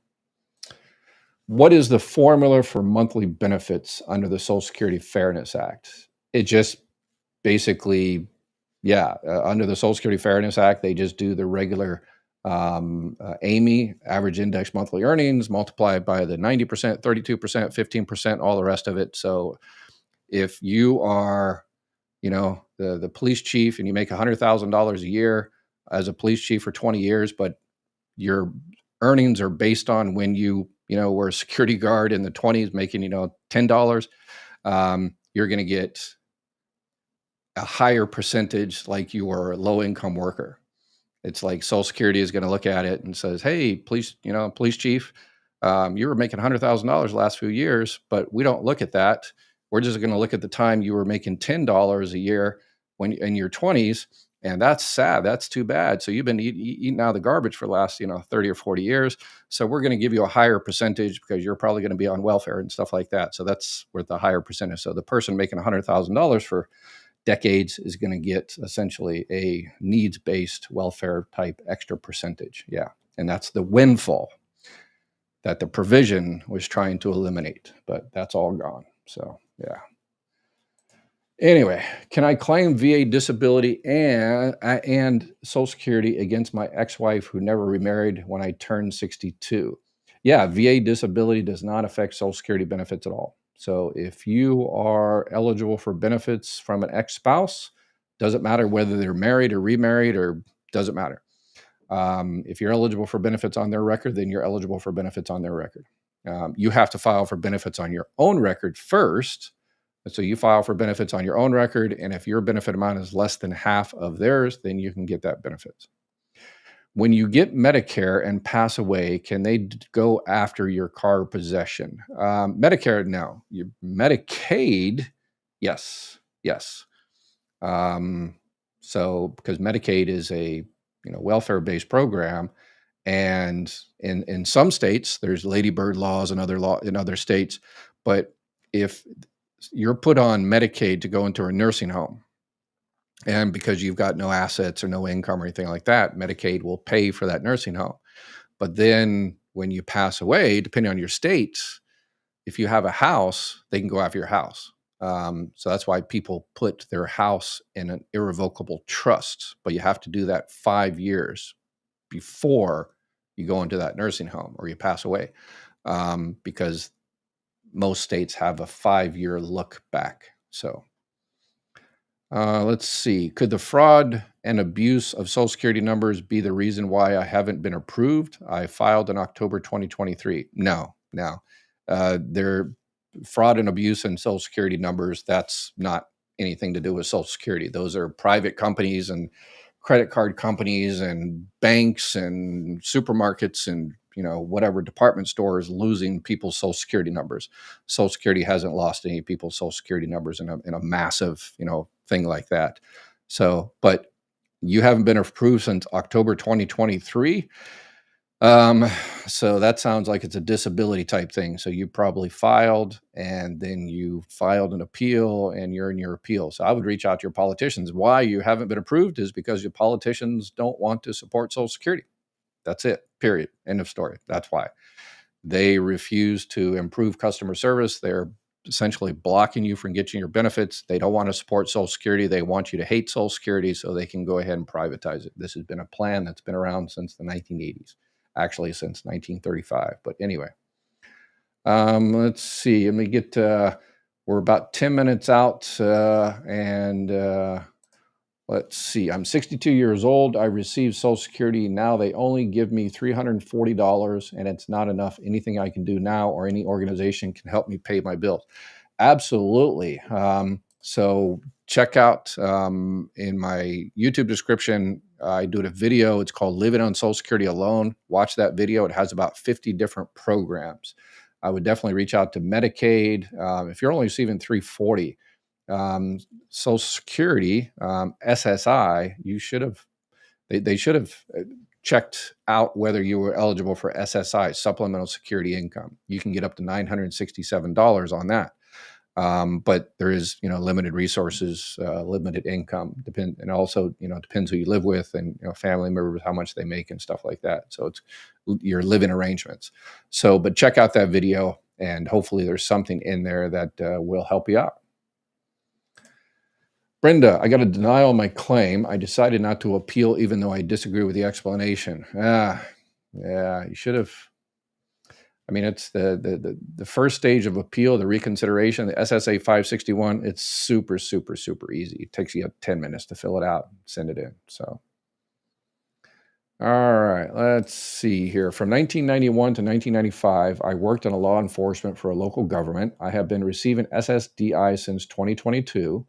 S1: what is the formula for monthly benefits under the Social Security Fairness Act? It just basically, under the Social Security Fairness Act, they just do the regular AMI, average index monthly earnings, multiplied by the 90%, 32%, 15%, all the rest of it. So if you are, the police chief and you make $100,000 a year as a police chief for 20 years, but your earnings are based on when you were a security guard in the 20s making, $10, you're going to get a higher percentage like you were a low income worker. It's like Social Security is going to look at it and says, "Hey, police, police chief, you were making $100,000 the last few years, but we don't look at that. We're just going to look at the time you were making $10 a year when in your 20s, and that's sad. That's too bad. So you've been eating out of the garbage for the last 30 or 40 years. So we're going to give you a higher percentage because you're probably going to be on welfare and stuff like that. So that's worth a higher percentage. So the person making $100,000 for decades is going to get essentially a needs-based welfare type extra percentage. Yeah. And that's the windfall that the provision was trying to eliminate, but that's all gone. So, yeah. Anyway, can I claim VA disability and Social Security against my ex-wife who never remarried when I turned 62? Yeah, VA disability does not affect Social Security benefits at all. So if you are eligible for benefits from an ex-spouse, doesn't matter whether they're married or remarried or doesn't matter. If you're eligible for benefits on their record, then you're eligible for benefits on their record. You have to file for benefits on your own record first. So you file for benefits on your own record, and if your benefit amount is less than half of theirs, then you can get that benefits. When you get Medicare and pass away, can they go after your car possession? Medicare, no. Your Medicaid, yes. So because Medicaid is a welfare-based program, and in some states there's ladybird laws and in other states, but if you're put on Medicaid to go into a nursing home, and because you've got no assets or no income or anything like that, Medicaid will pay for that nursing home. But then when you pass away, depending on your state, if you have a house, they can go after your house. So that's why people put their house in an irrevocable trust, but you have to do that 5 years before you go into that nursing home or you pass away, because most states have a 5-year look back. So let's see. Could the fraud and abuse of Social Security numbers be the reason why I haven't been approved? I filed in October 2023. No. They're fraud and abuse and Social Security numbers. That's not anything to do with Social Security. Those are private companies and credit card companies and banks and supermarkets and whatever department stores losing people's Social Security numbers. Social Security hasn't lost any people's Social Security numbers in a massive thing like that. So, but you haven't been approved since October 2023. So that sounds like it's a disability type thing. So you probably filed and then you filed an appeal and you're in your appeal. So I would reach out to your politicians. Why you haven't been approved is because your politicians don't want to support Social Security. That's it, period. End of story. That's why. They refuse to improve customer service. They're essentially blocking you from getting your benefits. They don't want to support Social Security. They want you to hate Social Security so they can go ahead and privatize it. This has been a plan that's been around since the 1980s. Actually, since 1935. But anyway, let's see. Let me get, we're about 10 minutes out. Let's see. I'm 62 years old. I received Social Security. Now they only give me $340, and it's not enough. Anything I can do now or any organization can help me pay my bills. Absolutely. So check out in my YouTube description, I do a video. It's called Living on Social Security Alone. Watch that video. It has about 50 different programs. I would definitely reach out to Medicaid. If you're only receiving $340, Social Security, SSI, you should have, they should have checked out whether you were eligible for SSI, Supplemental Security Income. You can get up to $967 on that. But there is, limited resources, limited income, and also, depends who you live with and, family members, how much they make and stuff like that. So it's your living arrangements. So, but check out that video and hopefully there's something in there that will help you out. Brenda, I got a denial on my claim. I decided not to appeal even though I disagree with the explanation. Yeah, you should have. I mean, it's the first stage of appeal, the reconsideration, the SSA 561. It's super, super, super easy. It takes you 10 minutes to fill it out, send it in. So, all right, let's see here. From 1991 to 1995, I worked in a law enforcement for a local government. I have been receiving SSDI since 2022.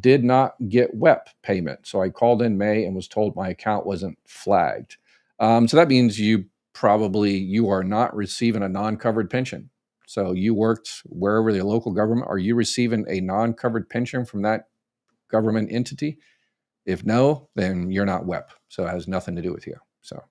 S1: did not get WEP payment. So I called in May and was told my account wasn't flagged. So that means you are not receiving a non-covered pension. So you worked wherever the local government, are you receiving a non-covered pension from that government entity? If no, then you're not WEP. So it has nothing to do with you. So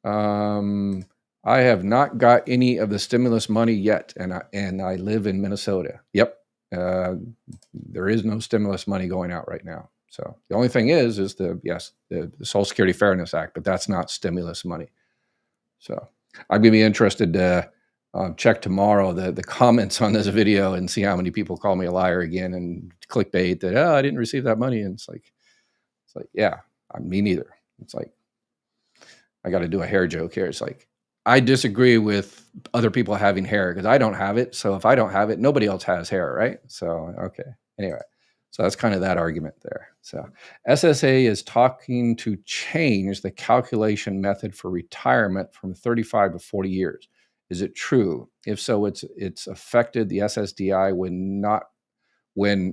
S1: I have not got any of the stimulus money yet, and I live in Minnesota. Yep. There is no stimulus money going out right now. So the only thing is the Social Security Fairness Act, but that's not stimulus money. So I'm going to be interested to check tomorrow the comments on this video and see how many people call me a liar again and clickbait that, I didn't receive that money. And it's like, yeah, me neither. It's like, I got to do a hair joke here. It's like, I disagree with other people having hair because I don't have it. So if I don't have it, nobody else has hair, right? So, okay. Anyway, so that's kind of that argument there. So SSA is talking to change the calculation method for retirement from 35 to 40 years. Is it true? If so, it's affected the SSDI when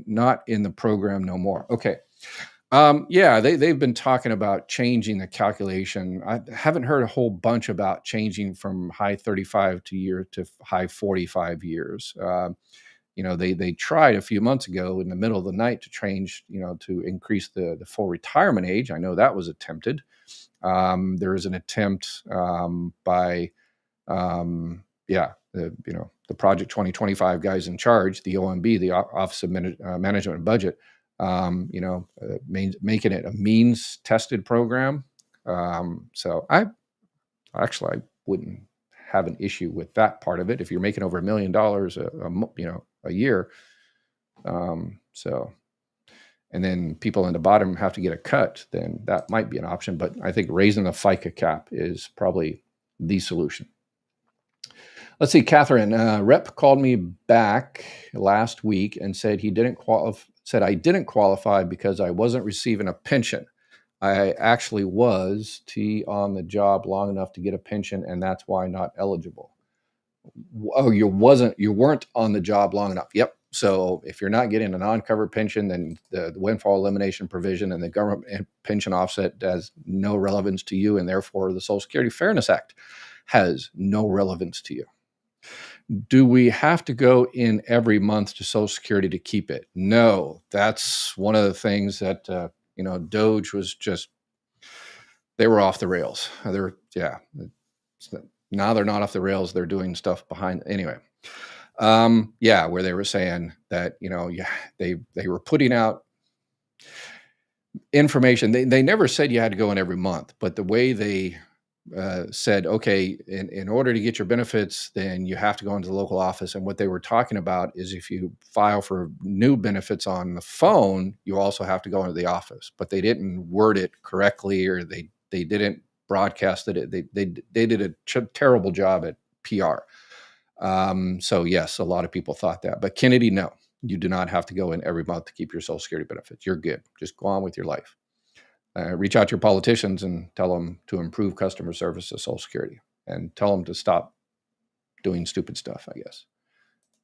S1: not in the program no more. Okay. Yeah, they've been talking about changing the calculation. I haven't heard a whole bunch about changing from high 35 to high 45 years. They tried a few months ago in the middle of the night to change, to increase the full retirement age. I know that was attempted. There is an attempt by, the Project 2025 guys in charge, the OMB, the Office of Management and Budget, making it a means tested program. So I wouldn't have an issue with that part of it if you're making over $1 million a year. And then people in the bottom have to get a cut, then that might be an option. But I think raising the FICA cap is probably the solution. Let's see, Catherine, Rep called me back last week and said I didn't qualify because I wasn't receiving a pension. I actually was on the job long enough to get a pension, and that's why not eligible. Oh, you weren't on the job long enough. Yep. So if you're not getting a non-covered pension, then the windfall elimination provision and the government pension offset has no relevance to you, and therefore the Social Security Fairness Act has no relevance to you. Do we have to go in every month to Social Security to keep it? No, that's one of the things that, Doge was they were off the rails. Now they're not off the rails. They're doing stuff behind. Anyway, where they were saying that, they were putting out information. They never said you had to go in every month, but the way they said, okay, in order to get your benefits, then you have to go into the local office. And what they were talking about is if you file for new benefits on the phone, you also have to go into the office. But they didn't word it correctly, or they didn't broadcast it. They did a terrible job at PR. So yes, a lot of people thought that. But Kennedy, no, you do not have to go in every month to keep your Social Security benefits. You're good. Just go on with your life. Reach out to your politicians and tell them to improve customer service to Social Security, and tell them to stop doing stupid stuff, I guess.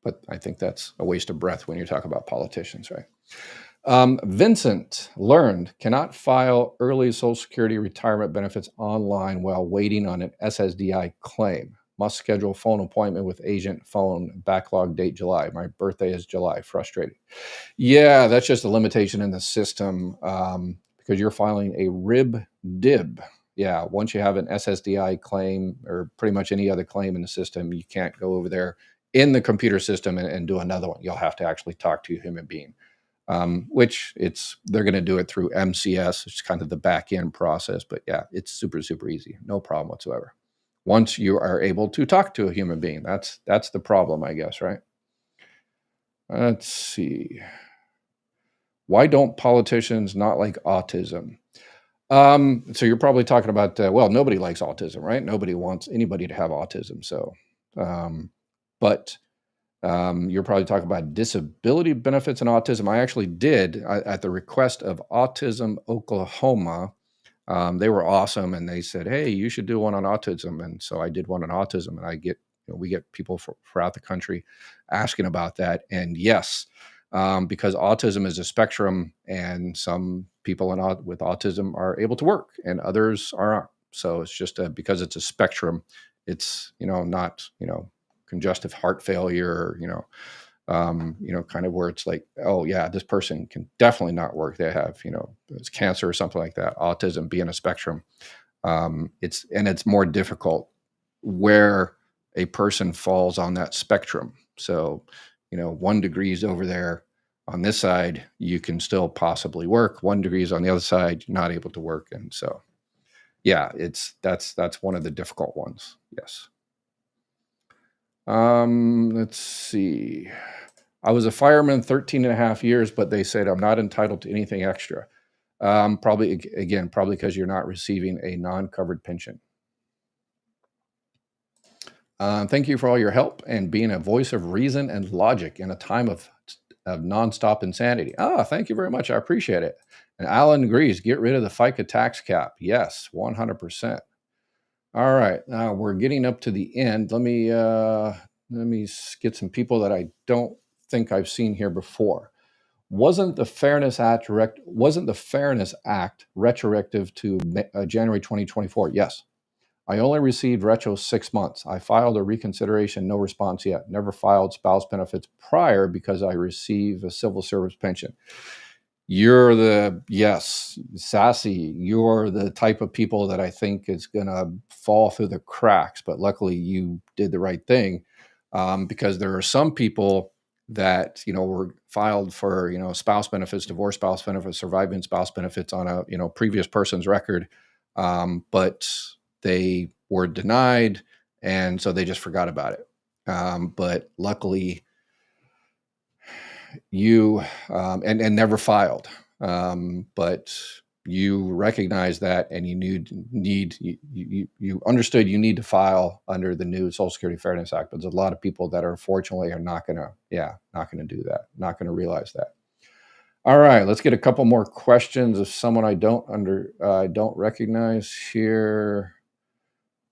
S1: But I think that's a waste of breath when you talk about politicians, right? Vincent learned cannot file early Social Security retirement benefits online while waiting on an SSDI claim. Must schedule phone appointment with agent, phone, backlog date July. My birthday is July. Frustrating. Yeah, that's just a limitation in the system. Because you're filing a RIB-DIB. Yeah, once you have an SSDI claim or pretty much any other claim in the system, you can't go over there in the computer system and do another one. You'll have to actually talk to a human being, they're going to do it through MCS, which is kind of the back end process. But yeah, it's super, super easy. No problem whatsoever. Once you are able to talk to a human being, that's the problem, I guess, right? Let's see. Why don't politicians not like autism? So you're probably talking about, nobody likes autism, right? Nobody wants anybody to have autism. So, but you're probably talking about disability benefits and autism. I actually did, at the request of Autism Oklahoma. They were awesome, and they said, hey, you should do one on autism. And so I did one on autism, and we get people throughout the country asking about that. And yes, because autism is a spectrum, and some people with autism are able to work and others aren't. So it's just because it's a spectrum, it's, not, congestive heart failure, kind of where it's like, oh yeah, this person can definitely not work. They have, it's cancer or something like that. Autism being a spectrum, it's more difficult where a person falls on that spectrum. So, 1 degree is over there on this side, you can still possibly work. 1 degree is on the other side, you're not able to work. And so, yeah, that's one of the difficult ones. Yes. Let's see. I was a fireman 13 and a half years, but they said I'm not entitled to anything extra. Probably because you're not receiving a non-covered pension. Thank you for all your help and being a voice of reason and logic in a time of nonstop insanity. Thank you very much. I appreciate it. And Alan agrees. Get rid of the FICA tax cap. Yes, 100%. All right, now we're getting up to the end. Let me get some people that I don't think I've seen here before. Wasn't the Fairness Act retroactive to January 2024? Yes. I only received retro 6 months. I filed a reconsideration, no response yet. Never filed spouse benefits prior because I receive a civil service pension. You're sassy. You're the type of people that I think is going to fall through the cracks. But luckily, you did the right thing, because there are some people that were filed for spouse benefits, divorce spouse benefits, surviving spouse benefits on a previous person's record, but they were denied, and so they just forgot about it. But luckily, you and never filed, but you recognize that, and you understood you need to file under the new Social Security Fairness Act. But there's a lot of people that unfortunately are not going to do that, not going to realize that. All right, let's get a couple more questions of someone I don't recognize here.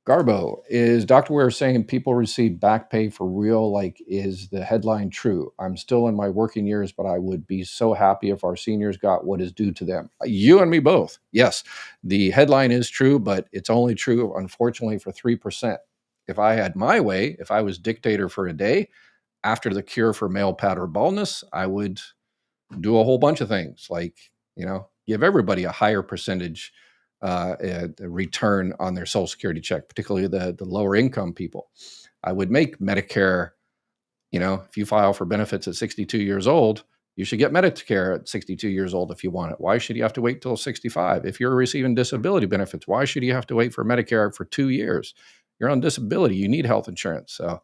S1: Garbo, is Dr. Ware saying people receive back pay for real? Like, is the headline true? I'm still in my working years, but I would be so happy if our seniors got what is due to them. You and me both. Yes, the headline is true, but it's only true, unfortunately, for 3%. If I had my way, if I was dictator for a day, after the cure for male pattern baldness, I would do a whole bunch of things, like, give everybody a higher percentage return on their Social Security check, particularly the lower income people. I would make Medicare, if you file for benefits at 62 years old, you should get Medicare at 62 years old if you want it. Why should you have to wait till 65? If you're receiving disability benefits, why should you have to wait for Medicare for 2 years? You're on disability, you need health insurance. So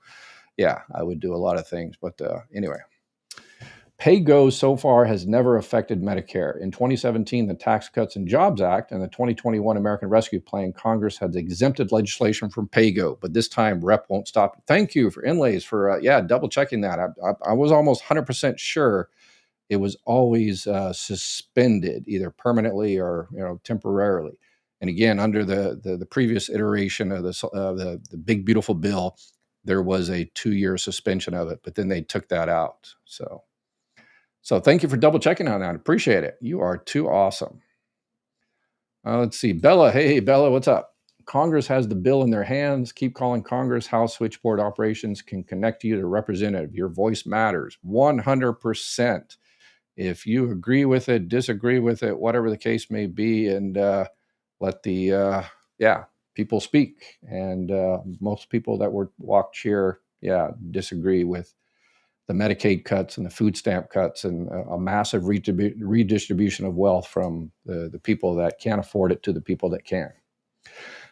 S1: yeah, I would do a lot of things. But anyway. PayGo so far has never affected Medicare. In 2017, the Tax Cuts and Jobs Act and the 2021 American Rescue Plan, Congress has exempted legislation from PayGo, but this time rep won't stop. Thank you for inlays for double checking that. I was almost 100% sure it was always suspended, either permanently or temporarily. And again, under the previous iteration of the big beautiful bill, there was a 2-year suspension of it, but then they took that out. So thank you for double checking on that. Appreciate it. You are too awesome. Let's see. Bella. Hey, Bella, what's up? Congress has the bill in their hands. Keep calling Congress. House Switchboard Operations can connect you to a representative. Your voice matters 100%. If you agree with it, disagree with it, whatever the case may be, and let the people speak. And most people that were walked here, disagree with the Medicaid cuts and the food stamp cuts and a massive redistribution of wealth from the people that can't afford it to the people that can.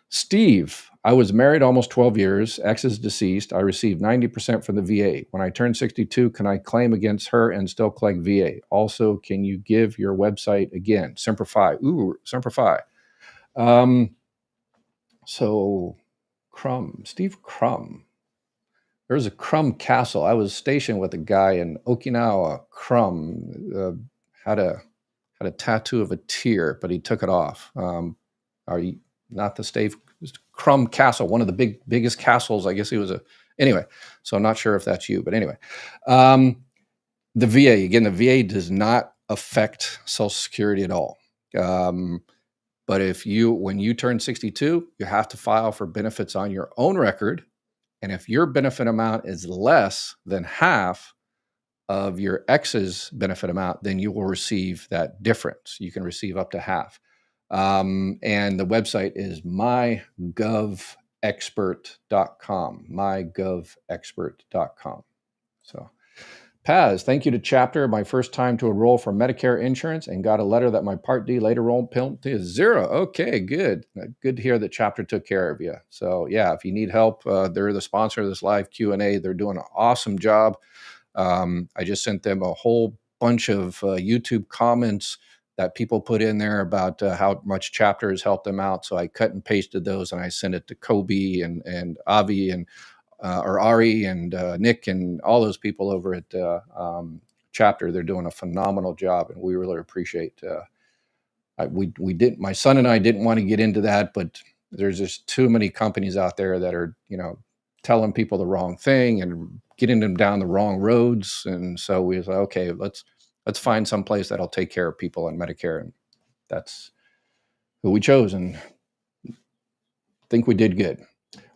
S1: Steve, I was married almost 12 years. Ex is deceased. I received 90% from the VA. When I turned 62, can I claim against her and still collect VA? Also, can you give your website again? Simplify. Simplify. So, Steve Crum. There's a Crum Castle. I was stationed with a guy in Okinawa. Crum had a tattoo of a tear, but he took it off. Are you not the Stave Crum Castle? One of the biggest castles. I guess he was anyway. So I'm not sure if that's you, but anyway. The VA, again, the VA does not affect Social Security at all. But when you turn 62, you have to file for benefits on your own record. And if your benefit amount is less than half of your ex's benefit amount, then you will receive that difference. You can receive up to half. And the website is mygovexpert.com, mygovexpert.com. So, Paz, thank you to Chapter. My first time to enroll for Medicare insurance and got a letter that my Part D late enrollment penalty is 0. Okay, good. Good to hear that Chapter took care of you. So yeah, if you need help, they're the sponsor of this live Q&A. They're doing an awesome job. I just sent them a whole bunch of YouTube comments that people put in there about how much Chapter has helped them out. So I cut and pasted those and I sent it to Kobe and Avi and or Ari and Nick and all those people over at Chapter. They're doing a phenomenal job, and we really appreciate. We did. My son and I didn't want to get into that, but there's just too many companies out there that are telling people the wrong thing and getting them down the wrong roads. And so we was like, okay, let's find some place that'll take care of people on Medicare, and that's who we chose, and I think we did good.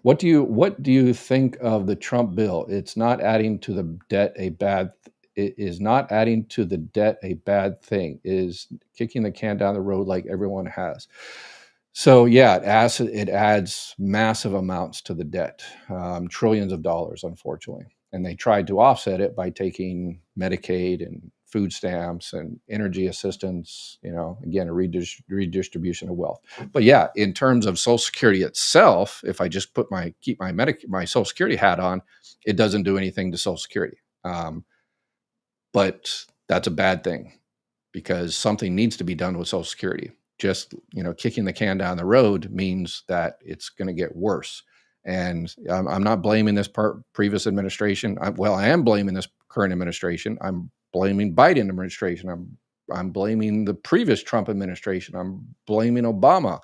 S1: What do you think of the Trump bill? It's not adding to the debt a bad. It is not adding to the debt a bad thing. It is kicking the can down the road like everyone has. So yeah, it adds massive amounts to the debt, trillions of dollars, unfortunately. And they tried to offset it by taking Medicaid and food stamps and energy assistance, again, a redistribution of wealth. But yeah, in terms of Social Security itself, if I just keep my Social Security hat on, it doesn't do anything to Social Security. But that's a bad thing because something needs to be done with Social Security. Just, kicking the can down the road means that it's going to get worse. And I'm not blaming this previous administration. I am blaming this current administration. I'm blaming Biden administration. I'm blaming the previous Trump administration. I'm blaming Obama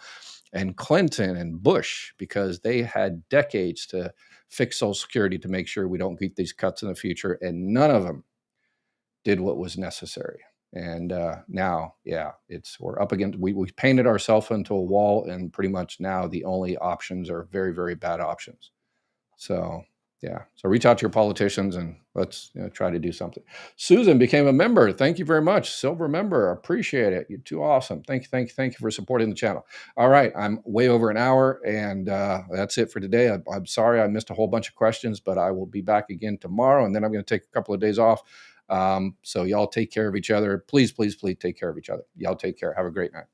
S1: and Clinton and Bush because they had decades to fix Social Security to make sure we don't get these cuts in the future, and none of them did what was necessary. And now, yeah, we're up against, we painted ourselves into a wall, and pretty much now the only options are very, very bad options. So yeah, so reach out to your politicians and let's try to do something. Susan became a member. Thank you very much. Silver member. Appreciate it. You're too awesome. Thank you for supporting the channel. All right, I'm way over an hour, and that's it for today. I'm sorry I missed a whole bunch of questions, but I will be back again tomorrow, and then I'm going to take a couple of days off. So y'all take care of each other. Please, please, please take care of each other. Y'all take care. Have a great night.